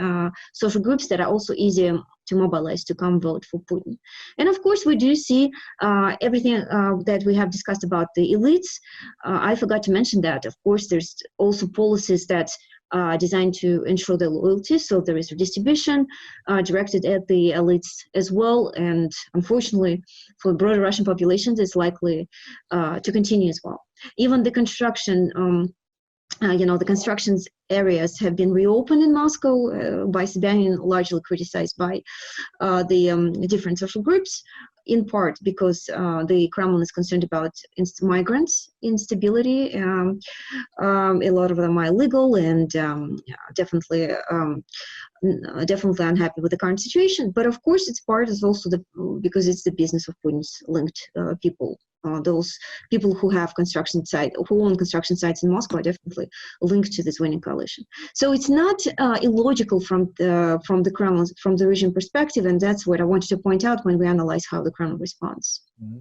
social groups that are also easier to mobilize to come vote for Putin. And of course, we do see everything that we have discussed about the elites. I forgot to mention that, of course, there's also policies that designed to ensure their loyalty. So there is redistribution directed at the elites as well. And unfortunately, for the broader Russian populations, it's likely to continue as well. Even the construction, the constructions areas have been reopened in Moscow by Sobyanin, largely criticized by the different social groups, in part because the Kremlin is concerned about migrants' instability. A lot of them are illegal and definitely unhappy with the current situation. But of course, its part is also because it's the business of Putin's linked people. Those people who own construction sites in Moscow are definitely linked to this winning coalition. So it's not illogical from the Kremlin, from the regime perspective, and that's what I wanted to point out when we analyze how the Kremlin responds. Mm-hmm.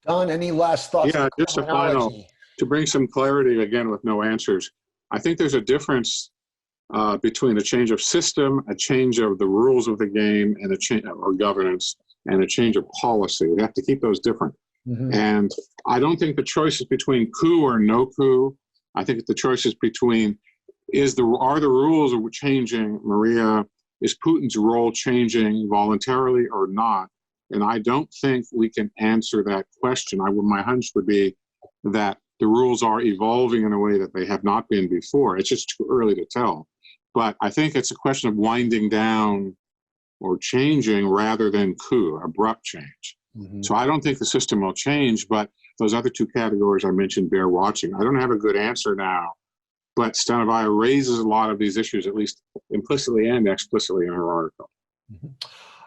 Don, any last thoughts? Yeah, just a final, to bring some clarity again with no answers. I think there's a difference between a change of system, a change of the rules of the game, and a change or governance, and a change of policy. We have to keep those different. Mm-hmm. And I don't think the choice is between coup or no coup. I think the choice is between are the rules changing, Maria? Is Putin's role changing voluntarily or not? And I don't think we can answer that question. My hunch would be that the rules are evolving in a way that they have not been before. It's just too early to tell. But I think it's a question of winding down or changing rather than coup, abrupt change. Mm-hmm. So I don't think the system will change, but those other two categories I mentioned bear watching. I don't have a good answer now, but Snegovaya raises a lot of these issues, at least implicitly and explicitly in her article. Mm-hmm.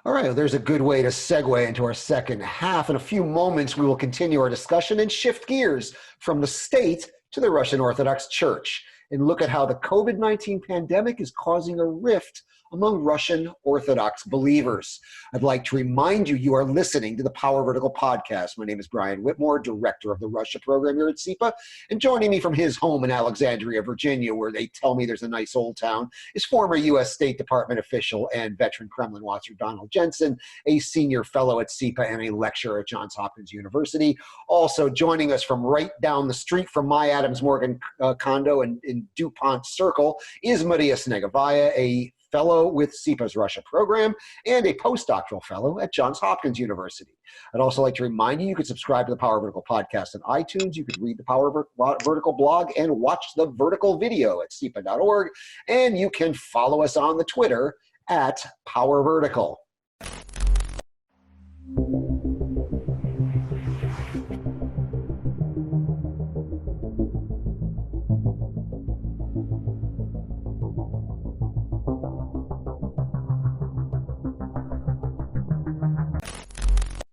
All right, well, there's a good way to segue into our second half. In a few moments, we will continue our discussion and shift gears from the state to the Russian Orthodox Church and look at how the COVID-19 pandemic is causing a rift among Russian Orthodox believers. I'd like to remind you, you are listening to the Power Vertical podcast. My name is Brian Whitmore, director of the Russia program here at SIPA, and joining me from his home in Alexandria, Virginia, where they tell me there's a nice old town, is former U.S. State Department official and veteran Kremlin watcher Donald Jensen, a senior fellow at SIPA and a lecturer at Johns Hopkins University. Also joining us from right down the street from my Adams Morgan condo in DuPont Circle is Maria Snegovaya, a fellow with SIPA's Russia program and a postdoctoral fellow at Johns Hopkins University. I'd also like to remind you, you can subscribe to the Power Vertical podcast on iTunes. You can read the Power Vertical blog and watch the vertical video at sipa.org. And you can follow us on the Twitter at Power Vertical.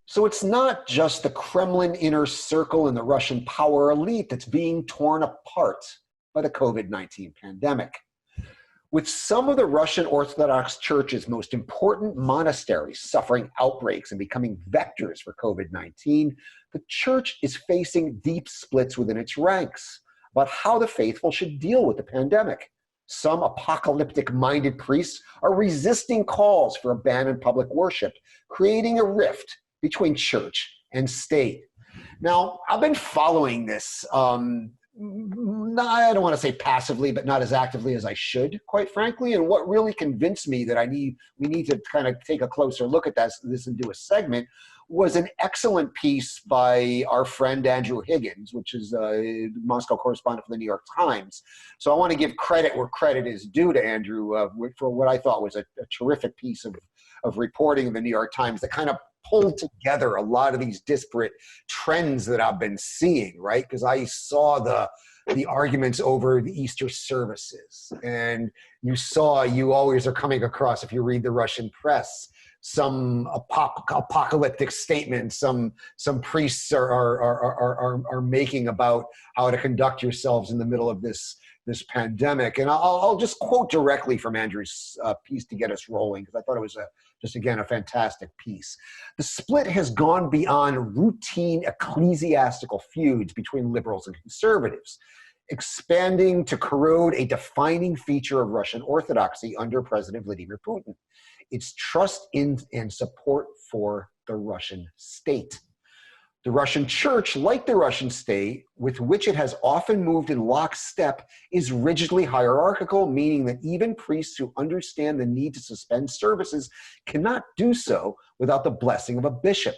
So it's not just the Kremlin inner circle and the Russian power elite that's being torn apart by the COVID-19 pandemic. With some of the Russian Orthodox Church's most important monasteries suffering outbreaks and becoming vectors for COVID-19, the Church is facing deep splits within its ranks about how the faithful should deal with the pandemic. Some apocalyptic-minded priests are resisting calls for abandoned public worship, creating a rift between church and state. Now, I've been following this, I don't want to say passively, but not as actively as I should, quite frankly. And what really convinced me that we need to kind of take a closer look at this and do a segment was an excellent piece by our friend Andrew Higgins, which is a Moscow correspondent for the New York Times. So I want to give credit where credit is due to Andrew for what I thought was a terrific piece of reporting in the New York Times that kind of pulled together a lot of these disparate trends that I've been seeing, right? Because I saw the arguments over the Easter services, and you always are coming across, if you read the Russian press, some apocalyptic statements some priests are making about how to conduct yourselves in the middle of this pandemic. And I'll just quote directly from Andrew's piece to get us rolling, because I thought it was just again a fantastic piece. The split has gone beyond routine ecclesiastical feuds between liberals and conservatives, expanding to corrode a defining feature of Russian Orthodoxy under President Vladimir Putin: its trust in and support for the Russian state. The Russian Church, like the Russian state, with which it has often moved in lockstep, is rigidly hierarchical, meaning that even priests who understand the need to suspend services cannot do so without the blessing of a bishop.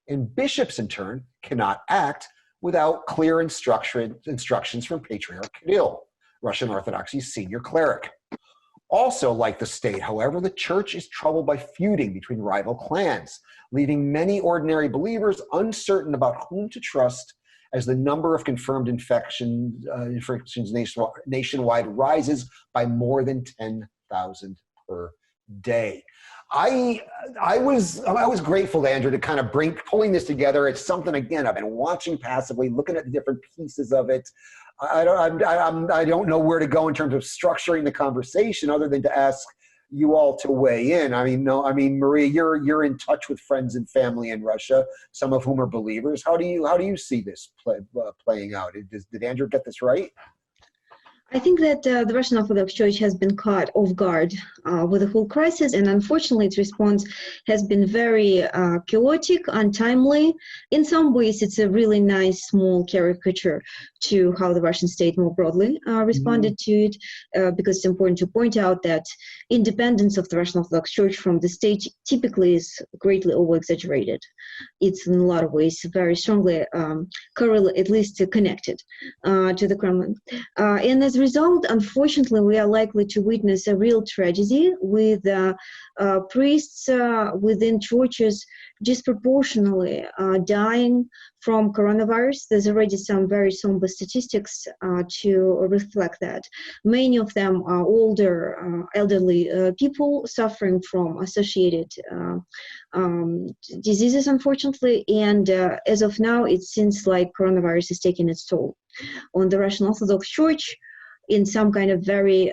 And bishops, in turn, cannot act without clear instructions from Patriarch Kirill, Russian Orthodoxy's senior cleric. Also, like the state, however, the Church is troubled by feuding between rival clans, leaving many ordinary believers uncertain about whom to trust as the number of confirmed infections nationwide rises by more than 10,000 per day. I was grateful to Andrew to kind of pulling this together. It's something, again, I've been watching passively, looking at the different pieces of it. I don't know where to go in terms of structuring the conversation other than to ask you all to weigh in. Maria, you're in touch with friends and family in Russia, some of whom are believers. How do you see this playing out? Did Andrew get this right? I think that the Russian Orthodox Church has been caught off guard with the whole crisis, and unfortunately its response has been very chaotic, untimely. In some ways, it's a really nice, small caricature to how the Russian state more broadly responded to it, because it's important to point out that independence of the Russian Orthodox Church from the state typically is greatly over-exaggerated. It's in a lot of ways very strongly at least connected to the Kremlin. And as a result, unfortunately, we are likely to witness a real tragedy with priests within churches disproportionately dying from coronavirus. There's already some very somber statistics to reflect that. Many of them are older, elderly people suffering from associated diseases, unfortunately. And as of now, it seems like coronavirus is taking its toll on the Russian Orthodox Church in some kind of very,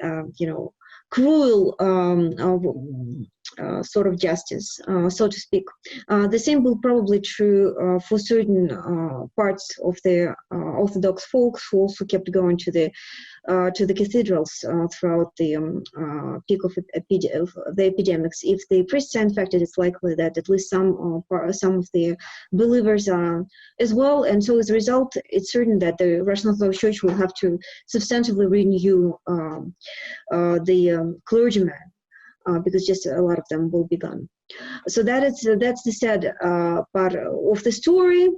cruel sort of justice, so to speak. The same will probably true for certain parts of the Orthodox folks who also kept going to the cathedrals throughout the peak of the epidemics. If the priests are infected, it's likely that at least some of the believers are as well. And so as a result, it's certain that the Russian Orthodox Church will have to substantively renew the clergymen. Because just a lot of them will be gone. So that's the sad part of the story.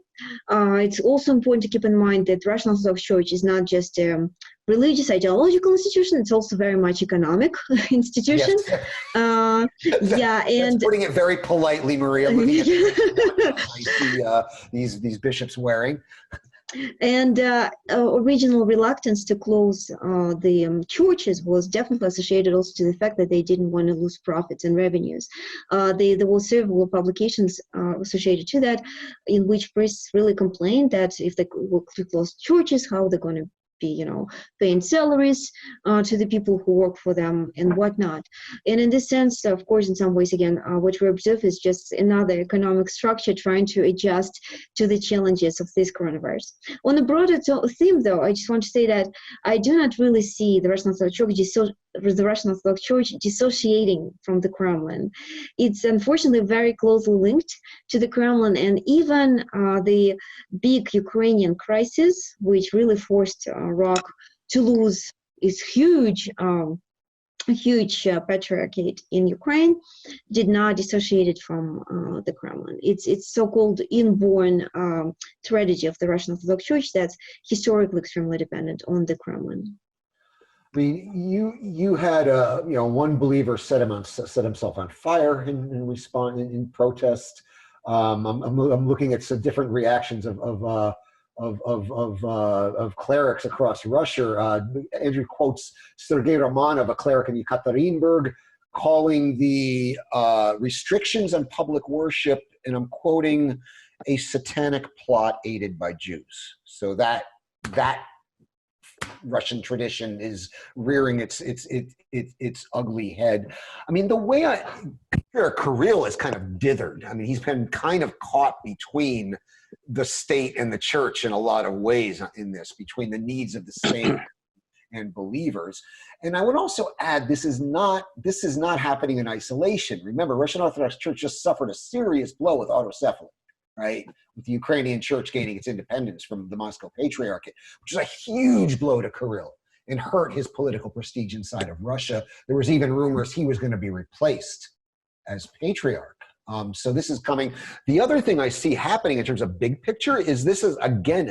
It's also important to keep in mind that the Russian Orthodox Church is not just a religious ideological institution, it's also very much economic institution. Yes. And that's putting it very politely, Maria. Looking at I see these bishops wearing. And original reluctance to close the churches was definitely associated also to the fact that they didn't want to lose profits and revenues. There were several publications associated to that, in which priests really complained that if they will close churches, how they're going to be, paying salaries to the people who work for them and whatnot. And in this sense, of course, in some ways, again, what we observe is just another economic structure trying to adjust to the challenges of this coronavirus. On a broader theme, though, I just want to say that I do not really see the Russian Orthodox Church dissociating from the Kremlin. It's unfortunately very closely linked to the Kremlin, and even the big Ukrainian crisis, which really forced ROK to lose its huge patriarchate in Ukraine, did not dissociate it from the Kremlin. It's so-called inborn tragedy of the Russian Orthodox Church that's historically extremely dependent on the Kremlin. I mean, you had one believer set himself on fire in response in protest. I'm looking at some different reactions of clerics across Russia. Andrew quotes Sergei Romanov, a cleric in Yekaterinburg, calling the restrictions on public worship, and I'm quoting, a satanic plot aided by Jews. So that Russian tradition is rearing its ugly head. I mean, the way Peter Kirill is kind of dithered. I mean, he's been kind of caught between the state and the church in a lot of ways in this, between the needs of the state and believers. And I would also add, this is not happening in isolation. Remember, Russian Orthodox Church just suffered a serious blow with autocephaly, right? With the Ukrainian church gaining its independence from the Moscow Patriarchate, which is a huge blow to Kirill and hurt his political prestige inside of Russia. There was even rumors he was going to be replaced as patriarch. So this is coming. The other thing I see happening in terms of big picture is this is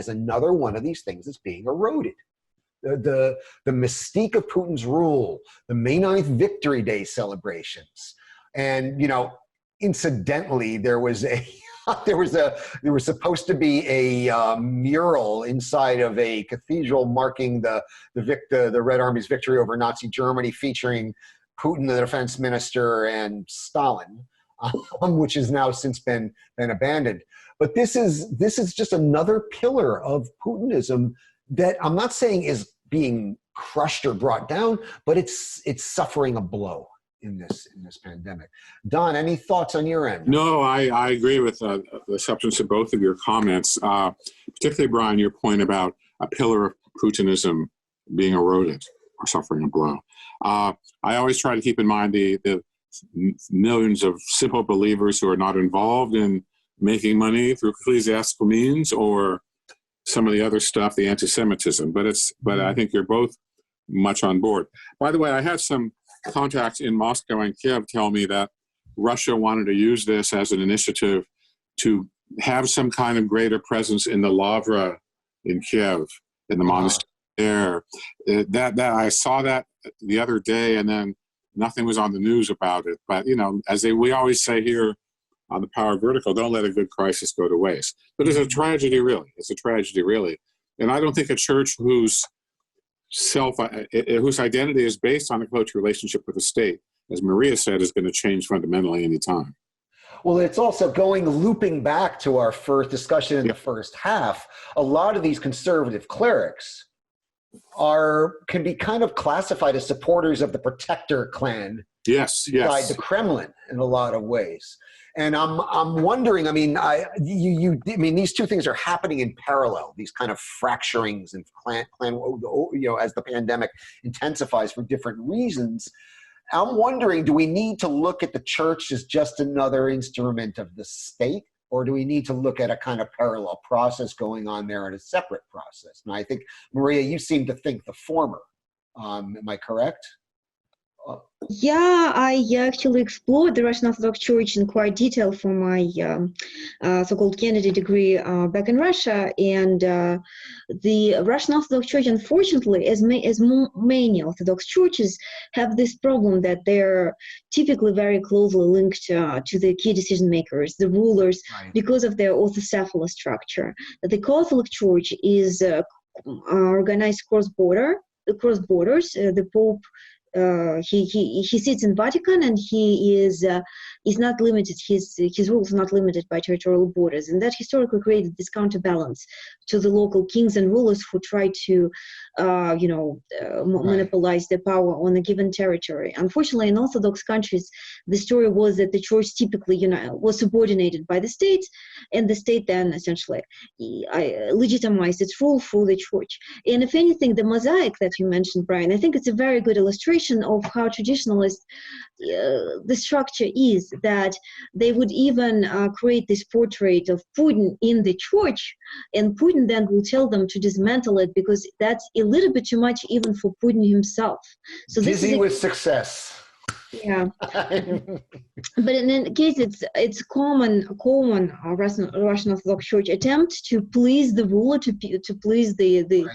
another one of these things that's being eroded. The mystique of Putin's rule, the May 9th Victory Day celebrations, and incidentally, there was supposed to be a mural inside of a cathedral marking the Red Army's victory over Nazi Germany, featuring Putin, the defense minister, and Stalin, which has now since been abandoned. But this is just another pillar of Putinism that I'm not saying is being crushed or brought down, but it's suffering a blow in this pandemic. Don, any thoughts on your end? No, I agree with the substance of both of your comments, particularly, Brian, your point about a pillar of Putinism being eroded or suffering a blow. I always try to keep in mind the millions of simple believers who are not involved in making money through ecclesiastical means or some of the other stuff, the anti-Semitism. But I think you're both much on board. By the way, I had some contacts in Moscow and Kiev tell me that Russia wanted to use this as an initiative to have some kind of greater presence in the Lavra in Kiev, in the monastery there. That I saw that the other day, and then nothing was on the news about it. But we always say here on the Power Vertical, don't let a good crisis go to waste. But it's a tragedy, really. It's a tragedy, really. And I don't think a church whose identity is based on a close relationship with the state, as Maria said, is going to change fundamentally any time. Well, it's also looping back to our first discussion in the first half. A lot of these conservative clerics can be kind of classified as supporters of the protector clan Yes, inside yes. the Kremlin in a lot of ways. And I'm wondering, I mean, these two things are happening in parallel, these kind of fracturings and clan, as the pandemic intensifies for different reasons. I'm wondering, do we need to look at the church as just another instrument of the state? Or do we need to look at a kind of parallel process going on there in a separate process? And I think, Maria, you seem to think the former. Am I correct? Yeah, I actually explored the Russian Orthodox Church in quite detail for my so-called candidate degree back in Russia. And the Russian Orthodox Church, unfortunately, as many Orthodox churches, have this problem that they're typically very closely linked to the key decision makers, the rulers, Right. because of their orthocephalous structure. The Catholic Church is organized cross-borders. The Pope. He sits in Vatican, and he is not limited. His rules are not limited by territorial borders, and that historically created this counterbalance to the local kings and rulers who try to, monopolize their power on a given territory. Unfortunately, in Orthodox countries, the story was that the church typically, was subordinated by the state, and the state then essentially legitimized its rule through the church. And if anything, the mosaic that you mentioned, Brian, I think it's a very good illustration of how traditionalist the structure is, that they would even create this portrait of Putin in the church, and Putin then will tell them to dismantle it because that's a little bit too much even for Putin himself. So Dizzy with success. Yeah, but in any case, it's common Russian Orthodox Church attempt to please the ruler, to please the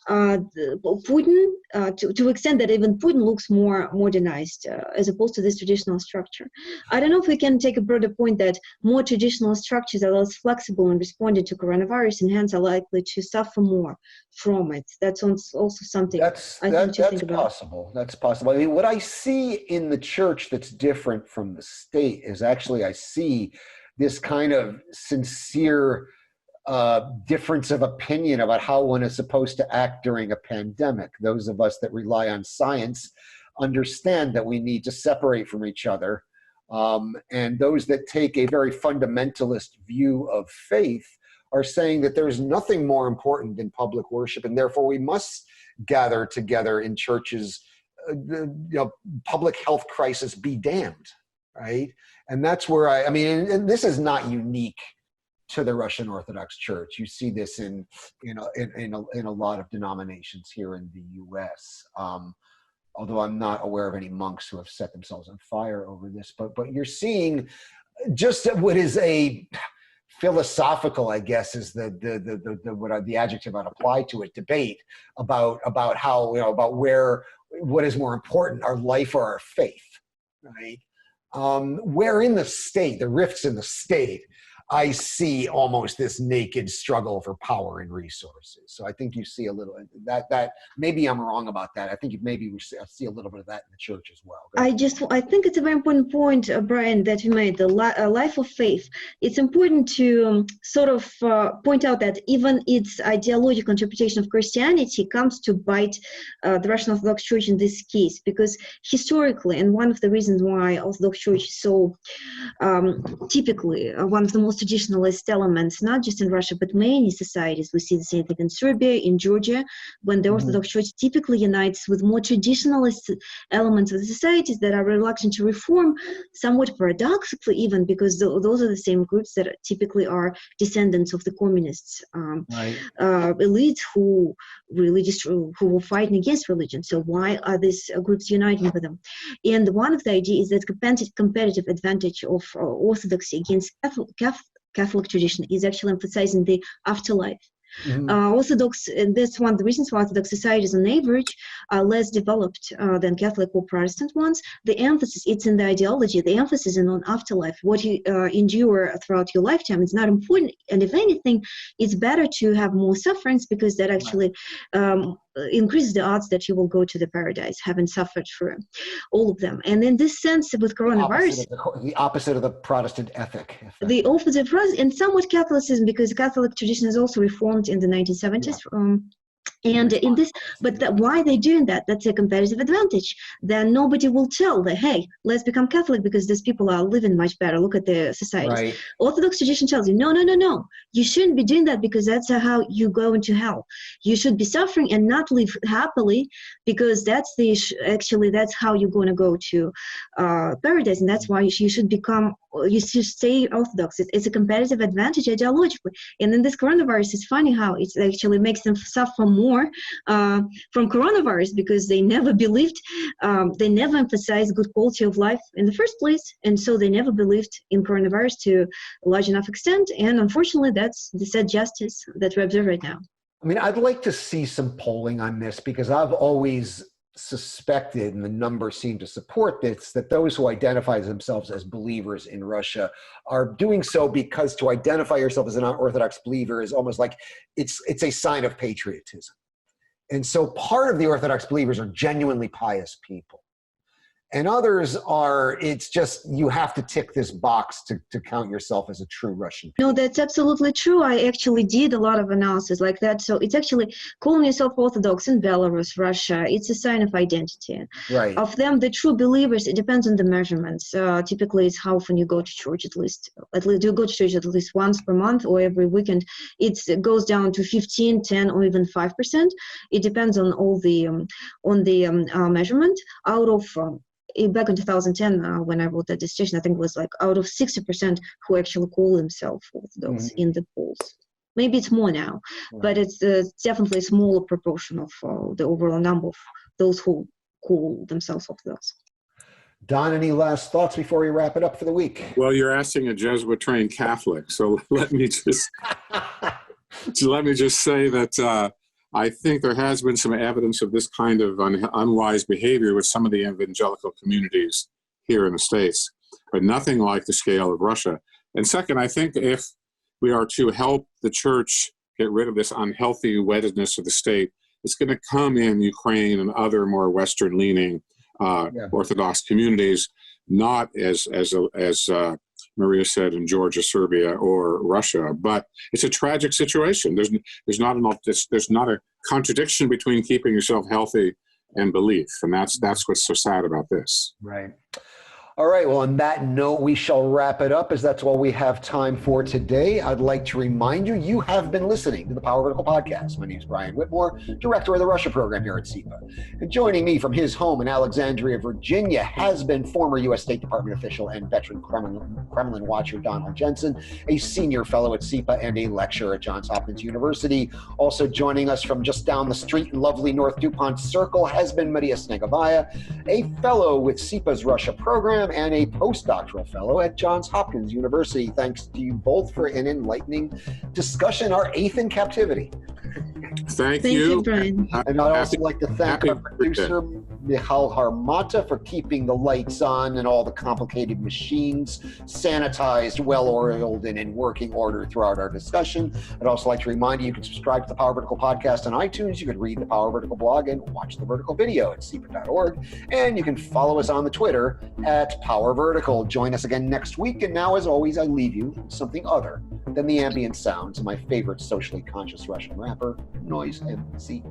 Putin, to extent that even Putin looks more modernized as opposed to this traditional structure. I don't know if we can take a broader point that more traditional structures are less flexible and responded to coronavirus, and hence are likely to suffer more from it. That's also something That's possible. That's possible. I mean, what I see in the church that's different from the state is actually I see this kind of sincere difference of opinion about how one is supposed to act during a pandemic. Those of us that rely on science understand that we need to separate from each other. And those that take a very fundamentalist view of faith are saying that there's nothing more important than public worship, and therefore we must gather together in churches. Public health crisis be damned, right? And that's where I mean, and this is not unique to the Russian Orthodox Church. You see this in a lot of denominations here in the U.S. Although I'm not aware of any monks who have set themselves on fire over this, but you're seeing just what is a philosophical, I guess, is the adjective I'd apply to it, debate about how, about what is more important, our life or our faith, right? Where in the state, the rifts in the state, I see almost this naked struggle for power and resources. So I think you see a little that maybe I'm wrong about that. I think maybe we see a little bit of that in the church as well. I think it's a very important point, Brian, that you made, the life of faith. It's important to sort of point out that even its ideological interpretation of Christianity comes to bite the Russian Orthodox Church in this case, because historically, and one of the reasons why Orthodox Church is so typically one of the most traditionalist elements, not just in Russia, but many societies. We see the same thing in Serbia, in Georgia, when the Orthodox Church typically unites with more traditionalist elements of the societies that are reluctant to reform, somewhat paradoxically even, because those are the same groups that typically are descendants of the communists, elites who were fighting against religion. So why are these groups uniting with them? And one of the ideas is that comparative advantage of orthodoxy against Catholic tradition is actually emphasizing the afterlife. Orthodox, and that's one of the reasons why Orthodox societies on average are less developed than Catholic or Protestant ones. The emphasis, it's in the ideology, the emphasis is on afterlife. What you endure throughout your lifetime is not important, and if anything, it's better to have more sufferings, because that actually increases the odds that you will go to the paradise, having suffered for all of them. And in this sense, with coronavirus, the opposite of the Protestant ethic. The opposite, and somewhat Catholicism, because Catholic tradition is also reformed in the 1970s. And in this, but why they're doing that? That's a competitive advantage. Then nobody will tell that, hey, let's become Catholic because these people are living much better. Look at the societies. Right. Orthodox tradition tells you, no. You shouldn't be doing that because that's how you go into hell. You should be suffering and not live happily because that's that's how you're going to go to paradise. And that's why you should stay Orthodox. It's a competitive advantage ideologically. And in this coronavirus, it's funny how it actually makes them suffer more from coronavirus because they never believed, they never emphasized good quality of life in the first place, and so they never believed in coronavirus to a large enough extent, and unfortunately that's the sad justice that we observe right now. I mean, I'd like to see some polling on this because I've always suspected, and the numbers seem to support this, that those who identify themselves as believers in Russia are doing so because to identify yourself as an Orthodox believer is almost like it's a sign of patriotism. And so part of the Orthodox believers are genuinely pious people. And others are, it's just, you have to tick this box to count yourself as a true Russian. No, that's absolutely true. I actually did a lot of analysis like that. So it's actually calling yourself Orthodox in Belarus, Russia, it's a sign of identity. Right. Of them, the true believers, it depends on the measurements. Typically, it's how often you go to church at least you go to church at least once per month or every weekend. It goes down to 15, 10, or even 5%. It depends on all the measurement. Out of back in 2010, when I wrote that dissertation, I think it was like out of 60% who actually call themselves Orthodox in the polls. Maybe it's more now, but it's definitely a smaller proportion of the overall number of those who call themselves Orthodox. Don, any last thoughts before we wrap it up for the week? Well, you're asking a Jesuit-trained Catholic, so let me just say that I think there has been some evidence of this kind of unwise behavior with some of the evangelical communities here in the States, but nothing like the scale of Russia. And second, I think if we are to help the church get rid of this unhealthy weddedness of the state, it's going to come in Ukraine and other more Western-leaning Orthodox communities, not as Maria said, in Georgia, Serbia, or Russia. But it's a tragic situation. There's not a contradiction between keeping yourself healthy and belief, and that's what's so sad about this. Right. All right, well, on that note, we shall wrap it up as that's all we have time for today. I'd like to remind you, you have been listening to the Power Vertical Podcast. My name is Brian Whitmore, Director of the Russia Program here at SIPA. And joining me from his home in Alexandria, Virginia, has been former U.S. State Department official and veteran Kremlin watcher Donald Jensen, a senior fellow at SIPA and a lecturer at Johns Hopkins University. Also joining us from just down the street in lovely North DuPont Circle has been Maria Snegovaya, a fellow with SIPA's Russia Program and a postdoctoral fellow at Johns Hopkins University. Thanks to you both for an enlightening discussion, our eighth in captivity. Thank you, Brian. And I'd also like to thank our producer, Michal Harmata, for keeping the lights on and all the complicated machines sanitized, well-oiled, and in working order throughout our discussion. I'd also like to remind you can subscribe to the Power Vertical Podcast on iTunes. You can read the Power Vertical blog and watch the Vertical video at sipa.org. And you can follow us on the Twitter at Power Vertical. Join us again next week. And now, as always, I leave you with something other than the ambient sounds of my favorite socially conscious Russian rapper, Noise MC.